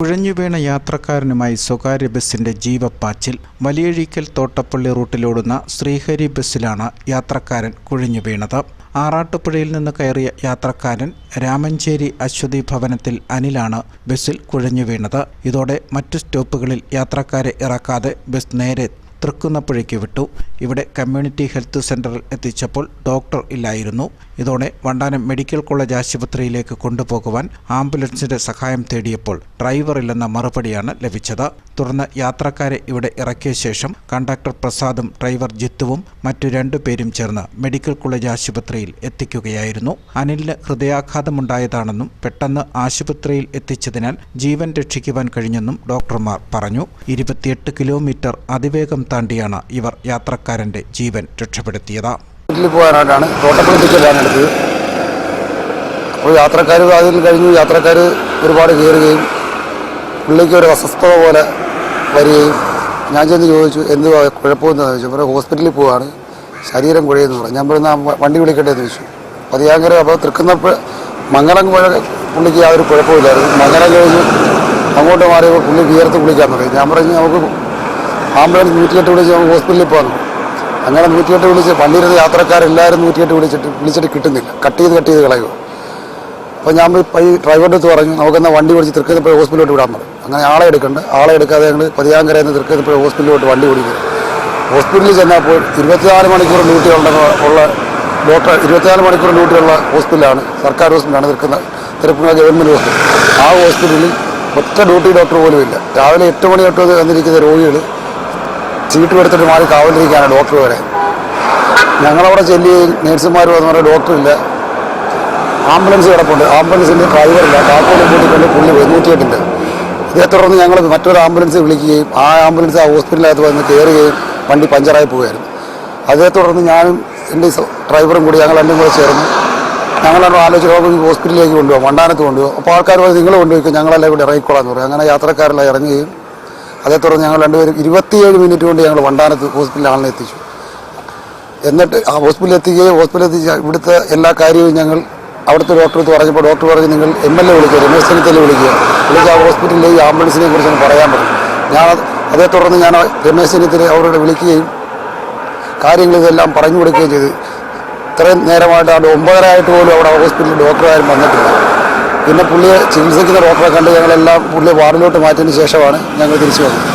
കുഴഞ്ഞുവീണ യാത്രക്കാരനുമായി സ്വകാര്യ ബസിന്റെ ജീവപ്പാച്ചിൽ. വലിയഴീക്കൽ തോട്ടപ്പള്ളി റൂട്ടിലോടുന്ന ശ്രീഹരി ബസ്സിലാണ് യാത്രക്കാരൻ കുഴഞ്ഞു വീണത്. ആറാട്ടുപുഴയിൽ നിന്ന് കയറിയ യാത്രക്കാരൻ രാമഞ്ചേരി അശ്വതി ഭവനത്തിൽ അനിലാണ് ബസ്സിൽ കുഴഞ്ഞു വീണത്. ഇതോടെ മറ്റു സ്റ്റോപ്പുകളിൽ യാത്രക്കാരെ ഇറക്കാതെ ബസ് നേരെ തൃക്കുന്നപ്പുഴയ്ക്ക് വിട്ടു. ഇവിടെ കമ്മ്യൂണിറ്റി ഹെൽത്ത് സെൻ്ററിൽ എത്തിച്ചപ്പോൾ ഡോക്ടർ ഇല്ലായിരുന്നു. ഇതോടെ വണ്ടാനം മെഡിക്കൽ കോളേജ് ആശുപത്രിയിലേക്ക് കൊണ്ടുപോകുവാൻ ആംബുലൻസിന്റെ സഹായം തേടിയപ്പോൾ ഡ്രൈവർ ഇല്ലെന്ന മറുപടിയാണ് ലഭിച്ചത്. തുടർന്ന് യാത്രക്കാരെ ഇവിടെ ഇറക്കിയ ശേഷം കണ്ടക്ടർ പ്രസാദും ഡ്രൈവർ ജിത്തുവും മറ്റു 2 പേരും ചേർന്ന് മെഡിക്കൽ കോളേജ് ആശുപത്രിയിൽ എത്തിക്കുകയായിരുന്നു. അനിലിന് ഹൃദയാഘാതമുണ്ടായതാണെന്നും പെട്ടെന്ന് ആശുപത്രിയിൽ എത്തിച്ചതിനാൽ ജീവൻ രക്ഷിക്കുവാൻ കഴിഞ്ഞെന്നും ഡോക്ടർമാർ പറഞ്ഞു. 28 കിലോമീറ്റർ അതിവേഗം താണ്ടിയാണ് ഇവർ യാത്രക്കാരന്റെ ജീവൻ രക്ഷപ്പെടുത്തിയത്. വീട്ടിൽ പോകാനായിട്ടാണ് തോട്ടപ്പള്ളി ടിക്കറ്റാണ് എടുത്തത്. അപ്പോൾ യാത്രക്കാർ അതിൽ കഴിഞ്ഞു. യാത്രക്കാർ ഒരുപാട് കയറുകയും പുള്ളിക്ക് ഒരു അസ്വസ്ഥത പോലെ വരികയും ഞാൻ ചെന്ന് ചോദിച്ചു എന്തുവാ കുഴപ്പമെന്ന് ചോദിച്ചു. അപ്പോൾ ഹോസ്പിറ്റലിൽ പോവാണ്, ശരീരം കുഴയെന്ന് പറഞ്ഞു. ഞാൻ പറയുന്ന വണ്ടി വിളിക്കട്ടെ എന്ന് ചോദിച്ചു. പതിയാങ്കര അപ്പോൾ തൃക്കുന്നപ്പോൾ മംഗലം പുള്ളിക്ക് യാതൊരു കുഴപ്പമില്ലായിരുന്നു. മംഗലം കഴിഞ്ഞ് അങ്ങോട്ട് മാറിയപ്പോൾ പുള്ളി വിയർത്ത് കുളിക്കാൻ തുടങ്ങി. ഞാൻ പറഞ്ഞു നമുക്ക് ആംബുലൻസ് 108 വിളിച്ച് നമുക്ക് ഹോസ്പിറ്റലിൽ പോകാൻ. അങ്ങനെ 108 വിളിച്ച് പള്ളിയിരുന്ന യാത്രക്കാരെല്ലാവരും 108 വിളിച്ചിട്ട് കിട്ടുന്നില്ല. കട്ട് ചെയ്ത് കളയുക. അപ്പോൾ ഞാൻ ഈ ഡ്രൈവറുടെ അടുത്ത് പറഞ്ഞു നമുക്കെന്നാൽ വണ്ടി വിളിച്ച് തൃക്കുന്നപ്പുഴ ഹോസ്പിറ്റലിലോട്ട് വിടാൻ പറഞ്ഞു. അങ്ങനെ ആളെ എടുക്കാതെ ഞങ്ങൾ പതിയാങ്കരയിൽ നിന്ന് തൃക്കുന്നപ്പുഴ ഹോസ്പിറ്റലിലോട്ട് വണ്ടി ഓടിക്കുക. ഹോസ്പിറ്റലിൽ ചെന്നപ്പോൾ 24 മണിക്കൂർ ഡ്യൂട്ടി ഉള്ള ഡോക്ടർ 24 മണിക്കൂർ ഡ്യൂട്ടിയുള്ള ഹോസ്പിറ്റലാണ്, സർക്കാർ ഹോസ്പിറ്റലാണ് തൃപ്പൂണിത്തുറ ഗവൺമെൻറ് ഹോസ്പിറ്റൽ. ആ ഹോസ്പിറ്റലിൽ ഒറ്റ ഡ്യൂട്ടി ഡോക്ടർ പോലും ഇല്ല. രാവിലെ 8 മണി തൊട്ട് വന്നിരിക്കുന്ന രോഗികൾ ചീട്ട് എടുത്തിട്ട് മാറി കാവലിരിക്കുകയാണ് ഡോക്ടർ വരെ. ഞങ്ങളവിടെ ചെല്ലുകയും നേഴ്സുമാർ വന്ന് പറഞ്ഞാൽ ഡോക്ടറില്ല, ആംബുലൻസ് കിടപ്പുണ്ട്, ആംബുലൻസിൻ്റെ ഡ്രൈവറില്ല, കാക്കോലും കൂട്ടിക്കൊണ്ട് പുള്ളി 108 ഇതേ തുടർന്ന് ഞങ്ങൾ മറ്റൊരു ആംബുലൻസ് വിളിക്കുകയും ആ ആംബുലൻസ് ആ ഹോസ്പിറ്റലിനകത്ത് വന്ന് കയറുകയും വണ്ടി പഞ്ചറായി പോവുകയായിരുന്നു. അതേ തുടർന്ന് ഞാനും എൻ്റെ ഡ്രൈവറും കൂടി ഞങ്ങൾ രണ്ടും കൂടെ ചേർന്ന് ഞങ്ങളാണ് ആലോചിച്ച് ഹോസ്പിറ്റലിലേക്ക് കൊണ്ടുപോകാം, വണ്ടാനത്ത് കൊണ്ടുപോകും. അപ്പോൾ ആൾക്കാർ പറഞ്ഞ് നിങ്ങൾ കൊണ്ടുപോയിക്കും, ഞങ്ങളെല്ലാം ഇവിടെ ഇറങ്ങിക്കോളാന്ന് പറയും. അങ്ങനെ യാത്രക്കാരെല്ലാം ഇറങ്ങുകയും അതേ തുടർന്ന് ഞങ്ങൾ രണ്ടുപേരും 27 മിനിറ്റ് കൊണ്ട് ഞങ്ങൾ വണ്ടാനത്ത് ഹോസ്പിറ്റലിൽ ആളിനെ എത്തിച്ചു. എന്നിട്ട് ആ ഹോസ്പിറ്റലിൽ എത്തിക്കുകയും എത്തിച്ച് ഇവിടുത്തെ എല്ലാ കാര്യവും ഞങ്ങൾ അവിടുത്തെ ഡോക്ടർക്ക് പറഞ്ഞപ്പോൾ ഡോക്ടർ പറഞ്ഞ് നിങ്ങൾ MLA വിളിക്കുക, രമേശ് ചെന്നിത്തല വിളിച്ച് ആ ഹോസ്പിറ്റലിലെ ഈ ആംബുലൻസിനെ കുറിച്ചൊന്ന് പറയാൻ പറഞ്ഞു. അതേ തുടർന്ന് ഞാൻ രമേശ് ചെന്നിത്തല അവരോട് വിളിക്കുകയും കാര്യങ്ങൾ ഇതെല്ലാം പറഞ്ഞു കൊടുക്കുകയും ചെയ്തു. ഇത്രയും നേരമായിട്ട് അവിടെ 9:30 പോലും അവിടെ ഹോസ്പിറ്റലിൽ ഡോക്ടറാരും വന്നിട്ടില്ല. പിന്നെ പുള്ളിയെ ചികിത്സിക്കുന്ന ഡോക്ടറെ കണ്ട് ഞങ്ങളെല്ലാം പുള്ളിയെ വാർഡിലോട്ട് മാറ്റിയതിന് ശേഷമാണ് ഞങ്ങൾ തിരിച്ചു വന്നത്.